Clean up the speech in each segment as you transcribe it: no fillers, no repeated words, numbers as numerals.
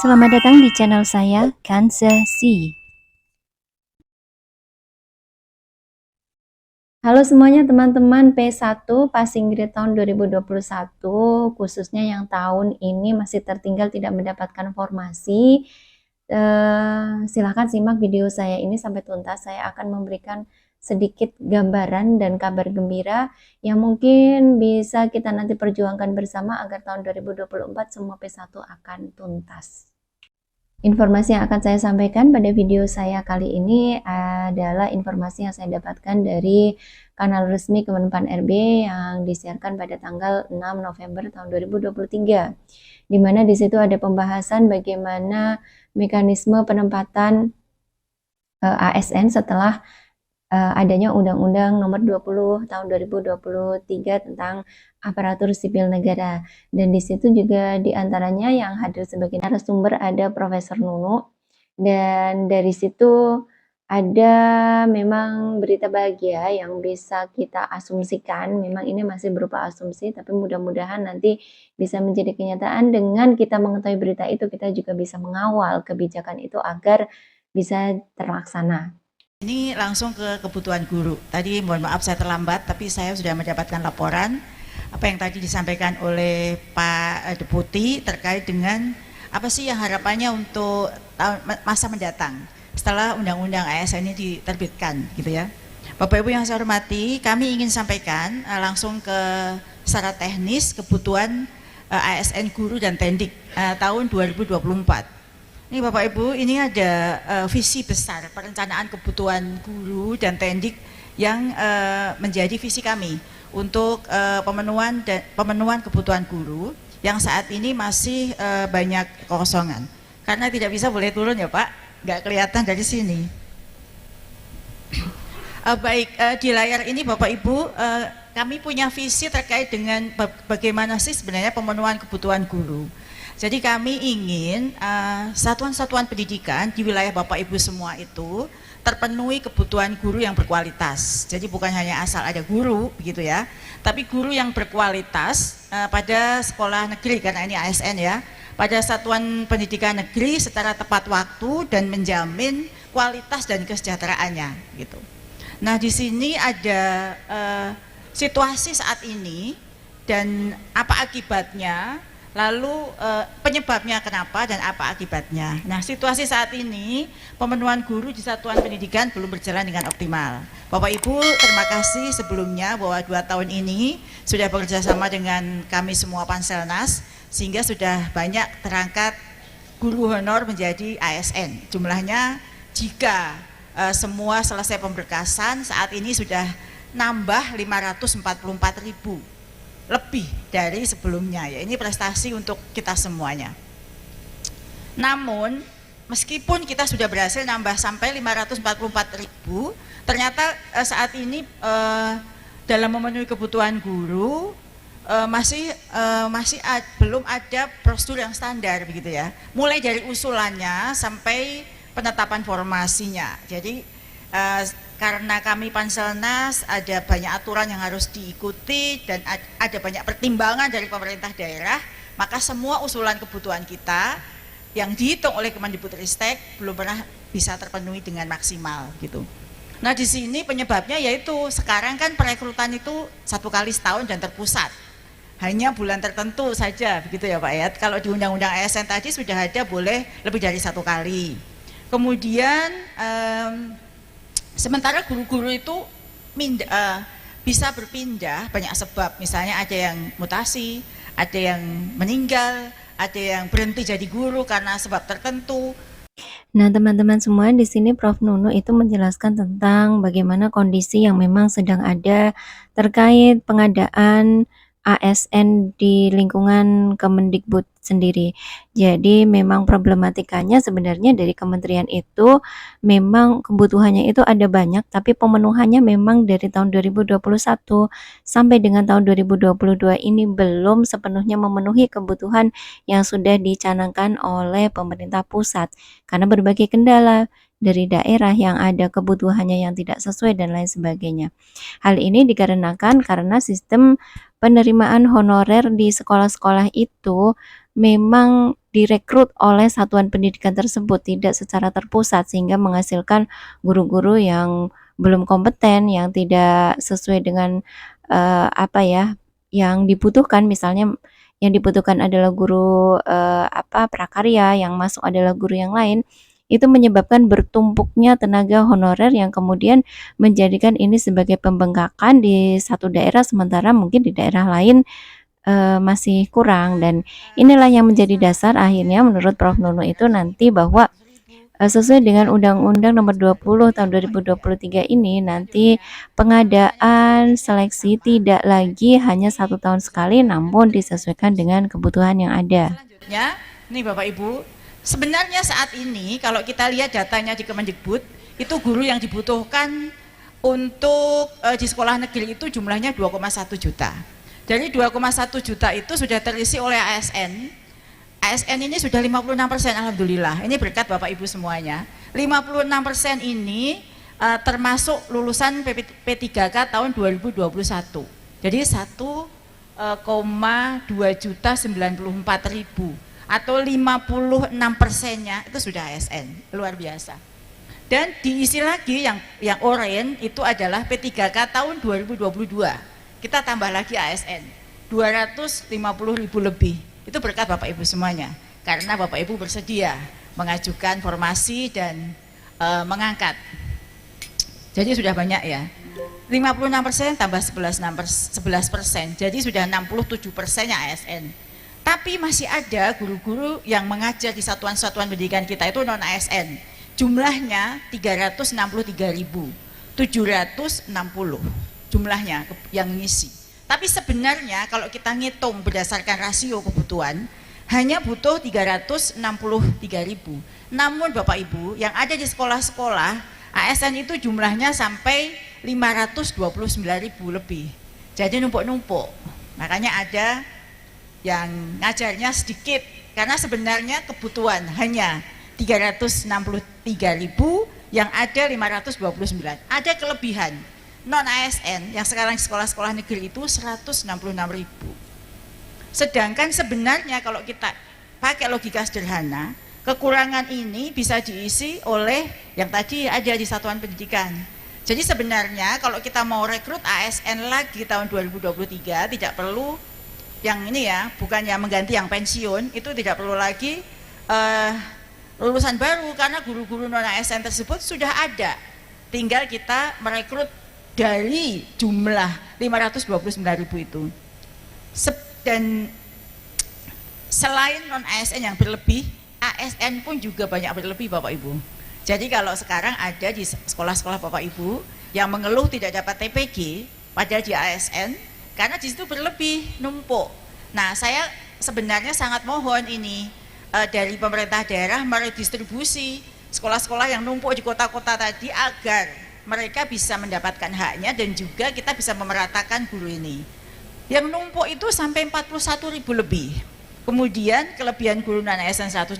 Selamat datang di channel saya, Kansa-si. Halo semuanya teman-teman P1 passing grade tahun 2021, khususnya yang tahun ini masih tertinggal tidak mendapatkan formasi. Silahkan simak video saya ini sampai tuntas. Saya akan memberikan sedikit gambaran dan kabar gembira yang mungkin bisa kita nanti perjuangkan bersama agar tahun 2024 semua P1 akan tuntas. Informasi yang akan saya sampaikan pada video saya kali ini adalah informasi yang saya dapatkan dari kanal resmi Kemenpan RB yang disiarkan pada tanggal 6 November tahun 2023, di mana di situ ada pembahasan bagaimana mekanisme penempatan ASN setelah adanya Undang-Undang Nomor 20 Tahun 2023 tentang aparatur sipil negara. Dan di situ juga diantaranya yang hadir sebagai narasumber ada Profesor Nunu, dan dari situ ada memang berita bahagia yang bisa kita asumsikan. Memang ini masih berupa asumsi, tapi mudah-mudahan nanti bisa menjadi kenyataan. Dengan kita mengetahui berita itu, kita juga bisa mengawal kebijakan itu agar bisa terlaksana. Ini langsung ke kebutuhan guru. Tadi mohon maaf saya terlambat, tapi saya sudah mendapatkan laporan apa yang tadi disampaikan oleh Pak Deputi terkait dengan apa sih yang harapannya untuk masa mendatang setelah Undang-Undang ASN ini diterbitkan, gitu ya. Bapak Ibu yang saya hormati, kami ingin sampaikan langsung ke secara teknis kebutuhan ASN guru dan tendik tahun 2024. Ini Bapak Ibu, ini ada visi besar perencanaan kebutuhan guru dan tendik yang menjadi visi kami untuk pemenuhan kebutuhan guru yang saat ini masih banyak kekosongan. Karena tidak bisa boleh turun ya Pak, nggak kelihatan dari sini. Di layar ini Bapak Ibu, kami punya visi terkait dengan bagaimana sih sebenarnya pemenuhan kebutuhan guru. Jadi kami ingin satuan-satuan pendidikan di wilayah Bapak Ibu semua itu terpenuhi kebutuhan guru yang berkualitas. Jadi bukan hanya asal ada guru begitu ya, tapi guru yang berkualitas pada sekolah negeri, karena ini ASN ya, pada satuan pendidikan negeri secara tepat waktu dan menjamin kualitas dan kesejahteraannya gitu. Nah di sini ada situasi saat ini dan apa akibatnya, lalu penyebabnya kenapa dan apa akibatnya. Nah situasi saat ini pemenuhan guru di satuan pendidikan belum berjalan dengan optimal. Bapak Ibu terima kasih sebelumnya bahwa 2 tahun ini sudah bekerja sama dengan kami semua Panselnas, sehingga sudah banyak terangkat guru honor menjadi ASN. Jumlahnya jika semua selesai pemberkasan saat ini sudah nambah 544.000, lebih dari sebelumnya ya. Ini prestasi untuk kita semuanya. Namun meskipun kita sudah berhasil nambah sampai 544.000, ternyata saat ini dalam memenuhi kebutuhan guru belum ada prosedur yang standar begitu ya. Mulai dari usulannya sampai penetapan formasinya. Jadi karena kami Panselnas ada banyak aturan yang harus diikuti dan ada banyak pertimbangan dari pemerintah daerah, maka semua usulan kebutuhan kita yang dihitung oleh Kemendikbudristek belum pernah bisa terpenuhi dengan maksimal gitu. Nah di sini penyebabnya yaitu sekarang kan perekrutan itu 1 kali setahun dan terpusat, hanya bulan tertentu saja begitu ya Pak ya. Kalau di Undang-Undang ASN tadi sudah ada boleh lebih dari 1 kali. Kemudian sementara guru-guru itu bisa berpindah banyak sebab, misalnya ada yang mutasi, ada yang meninggal, ada yang berhenti jadi guru karena sebab tertentu. Nah, teman-teman semua, di sini Prof. Nunu itu menjelaskan tentang bagaimana kondisi yang memang sedang ada terkait pengadaan ASN di lingkungan Kemendikbud sendiri. Jadi memang problematikanya sebenarnya dari kementerian itu memang kebutuhannya itu ada banyak, tapi pemenuhannya memang dari tahun 2021 sampai dengan tahun 2022 ini belum sepenuhnya memenuhi kebutuhan yang sudah dicanangkan oleh pemerintah pusat karena berbagai kendala dari daerah yang ada kebutuhannya yang tidak sesuai dan lain sebagainya. Hal ini dikarenakan karena sistem penerimaan honorer di sekolah-sekolah itu memang direkrut oleh satuan pendidikan tersebut, tidak secara terpusat, sehingga menghasilkan guru-guru yang belum kompeten, yang tidak sesuai dengan, apa ya, yang dibutuhkan. Misalnya yang dibutuhkan adalah guru, prakarya, yang masuk adalah guru yang lain, itu menyebabkan bertumpuknya tenaga honorer yang kemudian menjadikan ini sebagai pembengkakan di satu daerah, sementara mungkin di daerah lain masih kurang. Dan inilah yang menjadi dasar akhirnya menurut Prof. Nunu itu nanti bahwa sesuai dengan Undang-Undang Nomor 20 Tahun 2023 ini, nanti pengadaan seleksi tidak lagi hanya 1 tahun sekali, namun disesuaikan dengan kebutuhan yang ada. Selanjutnya, nih Bapak Ibu, sebenarnya saat ini kalau kita lihat datanya di Kemendikbud, itu guru yang dibutuhkan untuk di sekolah negeri itu jumlahnya 2,1 juta. Dari 2,1 juta itu sudah terisi oleh ASN. ASN ini sudah 56%, alhamdulillah. Ini berkat Bapak Ibu semuanya. 56% ini termasuk lulusan P3K tahun 2021. Jadi 1,294.000 atau 56%-nya itu sudah ASN, luar biasa. Dan diisi lagi yang oranye itu adalah P3K tahun 2022. Kita tambah lagi ASN 250.000 lebih. Itu berkat Bapak Ibu semuanya, karena Bapak Ibu bersedia mengajukan formasi dan mengangkat. Jadi sudah banyak ya, 56% tambah 11%, jadi sudah 67%-nya ASN. Tapi masih ada guru-guru yang mengajar di satuan-satuan pendidikan kita itu non ASN, jumlahnya 363.760 jumlahnya yang ngisi. Tapi sebenarnya kalau kita ngitung berdasarkan rasio kebutuhan hanya butuh 363.000. Namun Bapak Ibu yang ada di sekolah-sekolah ASN itu jumlahnya sampai 529.000 lebih. Jadi numpuk-numpuk. Makanya ada yang ngajarnya sedikit karena sebenarnya kebutuhan hanya 363.000, yang ada 529. Ada kelebihan. Non ASN yang sekarang di sekolah-sekolah negeri itu 166.000. Sedangkan sebenarnya kalau kita pakai logika sederhana, kekurangan ini bisa diisi oleh yang tadi ada di satuan pendidikan. Jadi sebenarnya kalau kita mau rekrut ASN lagi tahun 2023 tidak perlu yang ini ya, bukan yang mengganti yang pensiun, itu tidak perlu lagi lulusan baru karena guru-guru non ASN tersebut sudah ada. Tinggal kita merekrut dari jumlah 529.000 itu. Dan selain non ASN yang berlebih, ASN pun juga banyak berlebih Bapak Ibu. Jadi kalau sekarang ada di sekolah-sekolah Bapak Ibu yang mengeluh tidak dapat TPG padahal di ASN karena di situ berlebih, numpuk. Nah, saya sebenarnya sangat mohon ini dari pemerintah daerah meredistribusi sekolah-sekolah yang numpuk di kota-kota tadi agar mereka bisa mendapatkan haknya dan juga kita bisa memeratakan guru ini. Yang numpuk itu sampai 41.000 lebih. Kemudian kelebihan guru non ASN 166.000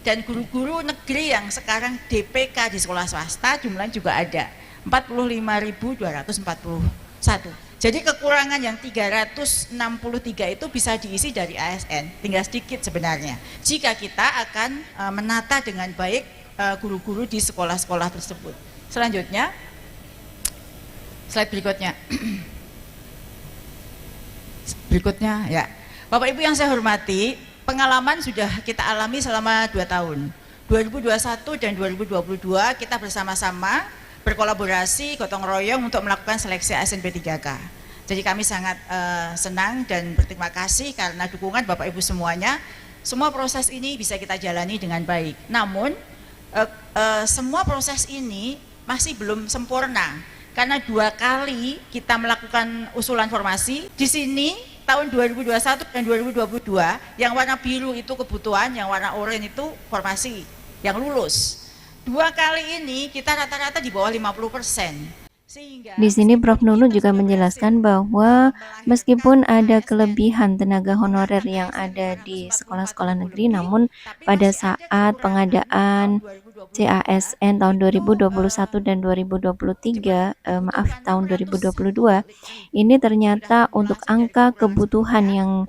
dan guru-guru negeri yang sekarang DPK di sekolah swasta jumlahnya juga ada 45.241. Jadi kekurangan yang 363 itu bisa diisi dari ASN, tinggal sedikit sebenarnya. Jika kita akan menata dengan baik guru-guru di sekolah-sekolah tersebut. Selanjutnya, slide berikutnya. Berikutnya ya. Bapak Ibu yang saya hormati, pengalaman sudah kita alami selama 2 tahun. 2021 dan 2022 kita bersama-sama berkolaborasi gotong royong untuk melakukan seleksi ASN P3K. Jadi kami sangat senang dan berterima kasih karena dukungan Bapak Ibu semuanya. Semua proses ini bisa kita jalani dengan baik. Namun semua proses ini masih belum sempurna karena 2 kali kita melakukan usulan formasi. Di sini tahun 2021 dan 2022 yang warna biru itu kebutuhan, yang warna oranye itu formasi yang lulus. 2 kali ini kita rata-rata di bawah 50%. Di sini Prof. Nunu juga menjelaskan bahwa meskipun ada kelebihan tenaga honorer yang ada di sekolah-sekolah negeri, namun pada saat pengadaan CASN tahun 2021 dan 2023, tahun 2022, ini ternyata untuk angka kebutuhan yang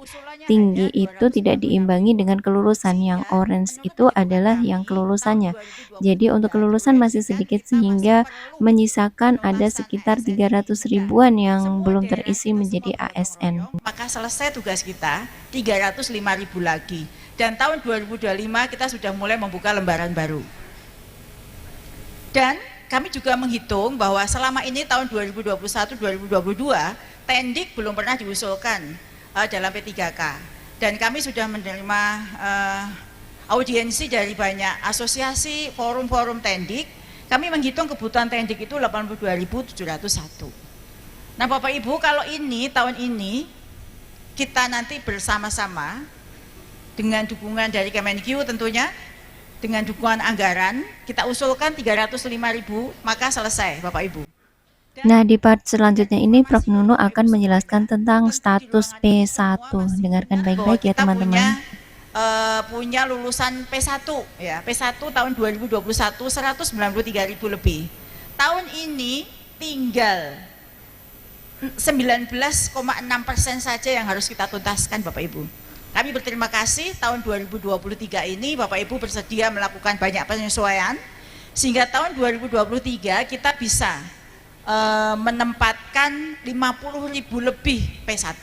tinggi itu tidak diimbangi dengan kelulusan. Yang orange itu adalah yang kelulusannya. Jadi untuk kelulusan masih sedikit sehingga menyisakan ada sekitar 300 ribuan yang belum terisi menjadi ASN. Maka selesai tugas kita 305.000 lagi. Dan tahun 2025 kita sudah mulai membuka lembaran baru. Dan kami juga menghitung bahwa selama ini tahun 2021-2022 Tendik belum pernah diusulkan dalam P3K. Dan kami sudah menerima audiensi dari banyak asosiasi, forum-forum Tendik. Kami menghitung kebutuhan Tendik itu 82.701. Nah Bapak Ibu, kalau ini tahun ini kita nanti bersama-sama dengan dukungan dari Kemenkyu tentunya, dengan dukungan anggaran, kita usulkan 305.000, maka selesai Bapak Ibu. Nah, di part selanjutnya ini Prof. Nunu akan menjelaskan tentang status P1. Dengarkan baik-baik ya teman-teman. Punya lulusan P1 ya, P1 tahun 2021 193.000 lebih. Tahun ini tinggal 19,6% saja yang harus kita tuntaskan Bapak Ibu. Kami berterima kasih tahun 2023 ini Bapak Ibu bersedia melakukan banyak penyesuaian sehingga tahun 2023 kita bisa menempatkan 50.000 lebih P1.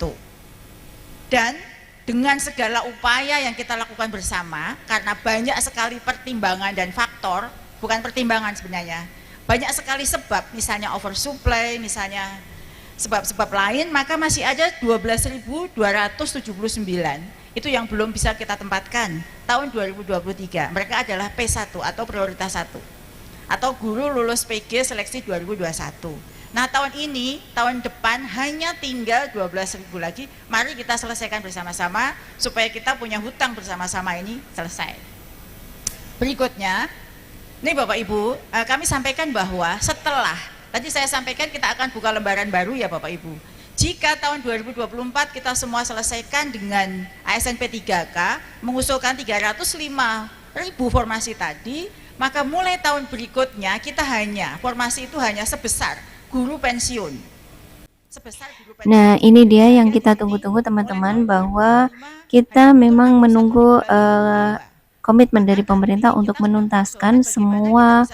Dan dengan segala upaya yang kita lakukan bersama, karena banyak sekali pertimbangan dan faktor, bukan pertimbangan sebenarnya, banyak sekali sebab, misalnya oversupply, misalnya sebab-sebab lain, maka masih ada 12.279 itu yang belum bisa kita tempatkan tahun 2023. Mereka adalah P1 atau prioritas 1 atau guru lulus PG seleksi 2021. Nah tahun ini, tahun depan hanya tinggal 12.000 lagi. Mari kita selesaikan bersama-sama supaya kita punya hutang bersama-sama ini selesai. Berikutnya, ini Bapak Ibu, kami sampaikan bahwa setelah tadi saya sampaikan kita akan buka lembaran baru ya Bapak Ibu. Jika tahun 2024 kita semua selesaikan dengan ASN P3K, mengusulkan 305.000 formasi tadi, maka mulai tahun berikutnya kita formasi itu hanya sebesar guru pensiun. Nah, ini dia yang kita tunggu-tunggu teman-teman, bahwa kita memang menunggu komitmen dari pemerintah untuk menuntaskan semua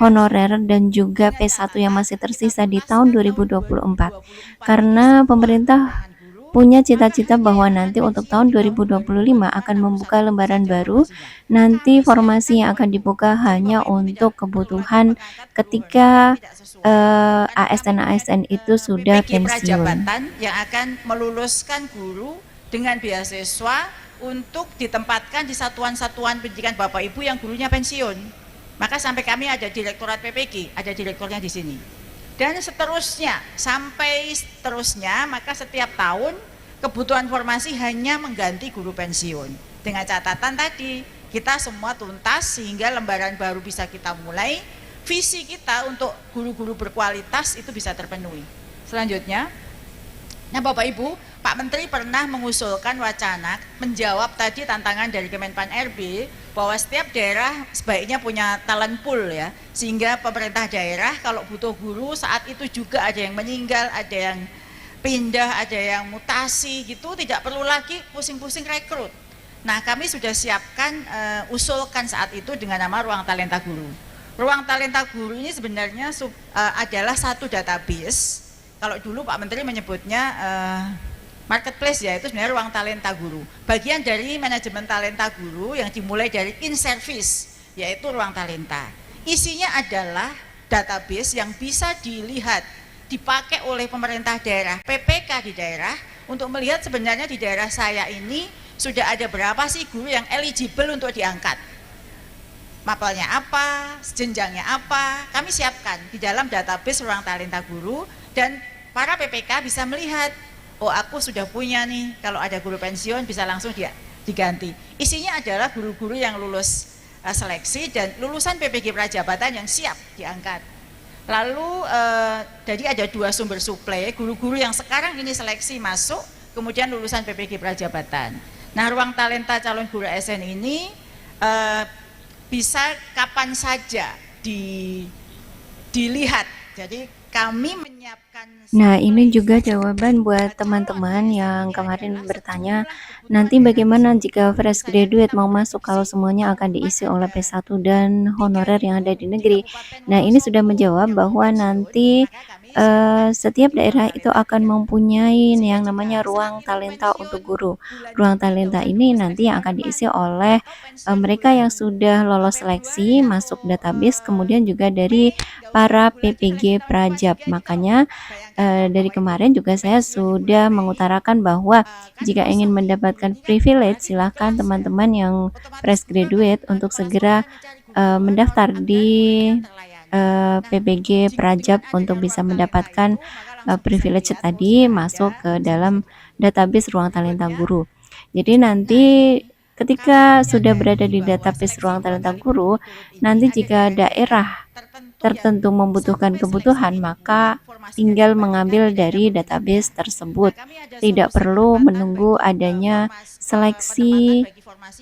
honorer dan juga P1 yang masih tersisa di tahun 2024. Karena pemerintah punya cita-cita bahwa nanti untuk tahun 2025 akan membuka lembaran baru. Nanti formasi yang akan dibuka hanya untuk kebutuhan ketika ASN itu sudah pensiun. Yang akan meluluskan guru dengan beasiswa untuk ditempatkan di satuan-satuan pendidikan Bapak Ibu yang gurunya pensiun. Maka sampai kami ada Direktorat PPG, ada direkturnya di sini. Dan seterusnya, sampai seterusnya, maka setiap tahun kebutuhan formasi hanya mengganti guru pensiun. Dengan catatan tadi, kita semua tuntas sehingga lembaran baru bisa kita mulai, visi kita untuk guru-guru berkualitas itu bisa terpenuhi. Selanjutnya, nah Bapak Ibu, Pak Menteri pernah mengusulkan wacana menjawab tadi tantangan dari Kemenpan RB bahwa setiap daerah sebaiknya punya talent pool ya, sehingga pemerintah daerah kalau butuh guru saat itu juga ada yang meninggal, ada yang pindah, ada yang mutasi gitu, tidak perlu lagi pusing-pusing rekrut. Nah kami sudah siapkan, usulkan saat itu dengan nama Ruang Talenta Guru. Ruang Talenta Guru ini sebenarnya adalah satu database. Kalau dulu Pak Menteri menyebutnya marketplace ya, itu sebenarnya Ruang Talenta Guru. Bagian dari manajemen talenta guru yang dimulai dari in-service, yaitu Ruang Talenta. Isinya adalah database yang bisa dilihat, dipakai oleh pemerintah daerah, PPK di daerah, untuk melihat sebenarnya di daerah saya ini sudah ada berapa sih guru yang eligible untuk diangkat. Mapelnya apa, jenjangnya apa, kami siapkan di dalam database Ruang Talenta Guru, dan para PPK bisa melihat, oh aku sudah punya nih, kalau ada guru pensiun bisa langsung diganti. Isinya adalah guru-guru yang lulus seleksi dan lulusan PPG Prajabatan yang siap diangkat. Lalu jadi ada dua sumber suplai, guru-guru yang sekarang ini seleksi masuk, kemudian lulusan PPG Prajabatan. Nah Ruang Talenta Calon Guru ASN ini bisa kapan saja dilihat. Jadi kami menyiapkan. Nah, ini juga jawaban buat teman-teman yang kemarin bertanya, nanti bagaimana jika fresh graduate mau masuk kalau semuanya akan diisi oleh P1 dan honorer yang ada di negeri. Nah, ini sudah menjawab bahwa nanti setiap daerah itu akan mempunyai yang namanya ruang talenta untuk guru. Ruang talenta ini nanti yang akan diisi oleh mereka yang sudah lolos seleksi masuk database, kemudian juga dari para PPG Prajab. Makanya dari kemarin juga saya sudah mengutarakan bahwa jika ingin mendapatkan privilege, silahkan teman-teman yang fresh graduate untuk segera mendaftar di PPG Prajab untuk bisa mendapatkan privilege tadi masuk ke dalam database ruang talenta guru. Jadi nanti ketika sudah berada di database ruang talenta guru, nanti jika daerah tertentu membutuhkan kebutuhan, maka tinggal mengambil dari database tersebut. Tidak perlu menunggu adanya seleksi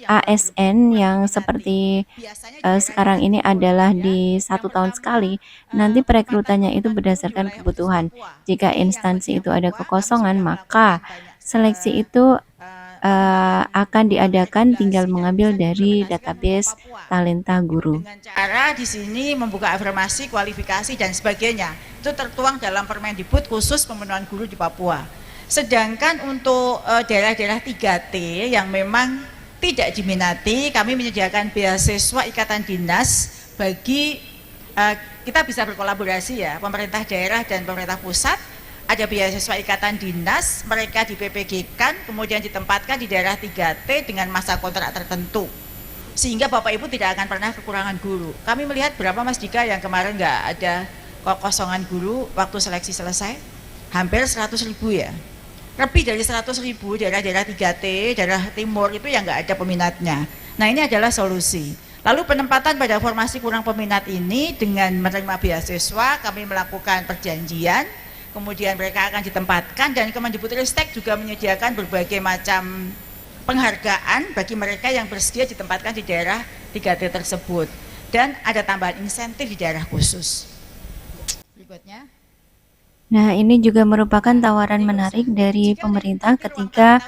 ASN yang seperti sekarang ini adalah di 1 tahun sekali. Nanti perekrutannya itu berdasarkan kebutuhan. Jika instansi itu ada kekosongan, maka seleksi itu akan diadakan tinggal mengambil dari database talenta guru. Dengan cara di sini membuka afirmasi, kualifikasi dan sebagainya. Itu tertuang dalam Permendikbud khusus pemenuhan guru di Papua. Sedangkan untuk daerah-daerah 3T yang memang tidak diminati, kami menyediakan beasiswa ikatan dinas bagi kita bisa berkolaborasi ya, pemerintah daerah dan pemerintah pusat. Ada beasiswa ikatan dinas, mereka di PPG-kan, kemudian ditempatkan di daerah 3T dengan masa kontrak tertentu. Sehingga Bapak Ibu tidak akan pernah kekurangan guru. Kami melihat berapa Mas Dika yang kemarin nggak ada kekosongan guru waktu seleksi selesai? Hampir 100.000 ya. Lebih dari 100.000 daerah-daerah 3T, daerah timur itu yang nggak ada peminatnya. Nah ini adalah solusi. Lalu penempatan pada formasi kurang peminat ini dengan menerima beasiswa, kami melakukan perjanjian, kemudian mereka akan ditempatkan dan Kemendikbudristek juga menyediakan berbagai macam penghargaan bagi mereka yang bersedia ditempatkan di daerah 3T tersebut dan ada tambahan insentif di daerah khusus. Berikutnya. Nah, ini juga merupakan tawaran menarik dari pemerintah ketika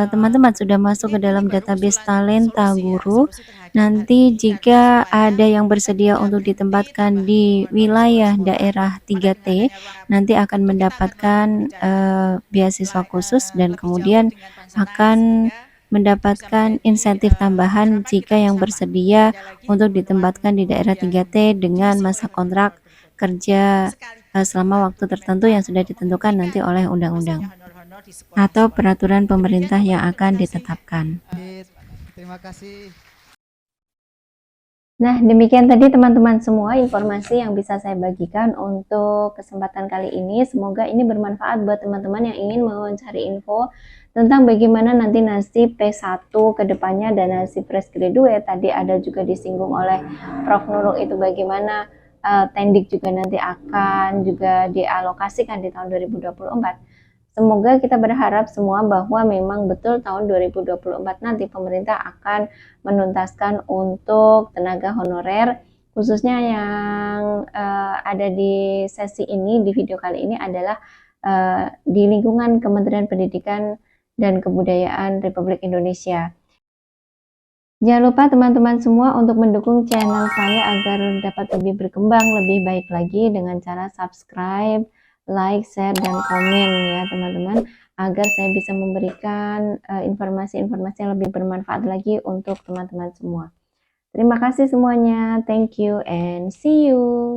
teman-teman sudah masuk ke dalam database talenta guru. Nanti jika ada yang bersedia untuk ditempatkan di wilayah daerah 3T, nanti akan mendapatkan beasiswa khusus dan kemudian akan mendapatkan insentif tambahan jika yang bersedia untuk ditempatkan di daerah 3T dengan masa kontrak kerja selama waktu tertentu yang sudah ditentukan nanti oleh undang-undang atau peraturan pemerintah yang akan ditetapkan. Terima kasih. Nah, demikian tadi teman-teman semua informasi yang bisa saya bagikan untuk kesempatan kali ini. Semoga ini bermanfaat buat teman-teman yang ingin mencari info tentang bagaimana nanti nasib P1 ke depannya dan nasib fresh graduate. Tadi ada juga disinggung oleh Prof. Nurul itu bagaimana Tendik juga nanti akan juga dialokasikan di tahun 2024. Semoga kita berharap semua bahwa memang betul tahun 2024 nanti pemerintah akan menuntaskan untuk tenaga honorer, khususnya yang ada di sesi ini, di video kali ini adalah di lingkungan Kementerian Pendidikan dan Kebudayaan Republik Indonesia. Jangan lupa teman-teman semua untuk mendukung channel saya agar dapat lebih berkembang, lebih baik lagi dengan cara subscribe, like, share, dan komen ya teman-teman, agar saya bisa memberikan informasi-informasi yang lebih bermanfaat lagi untuk teman-teman semua. Terima kasih semuanya, thank you and see you.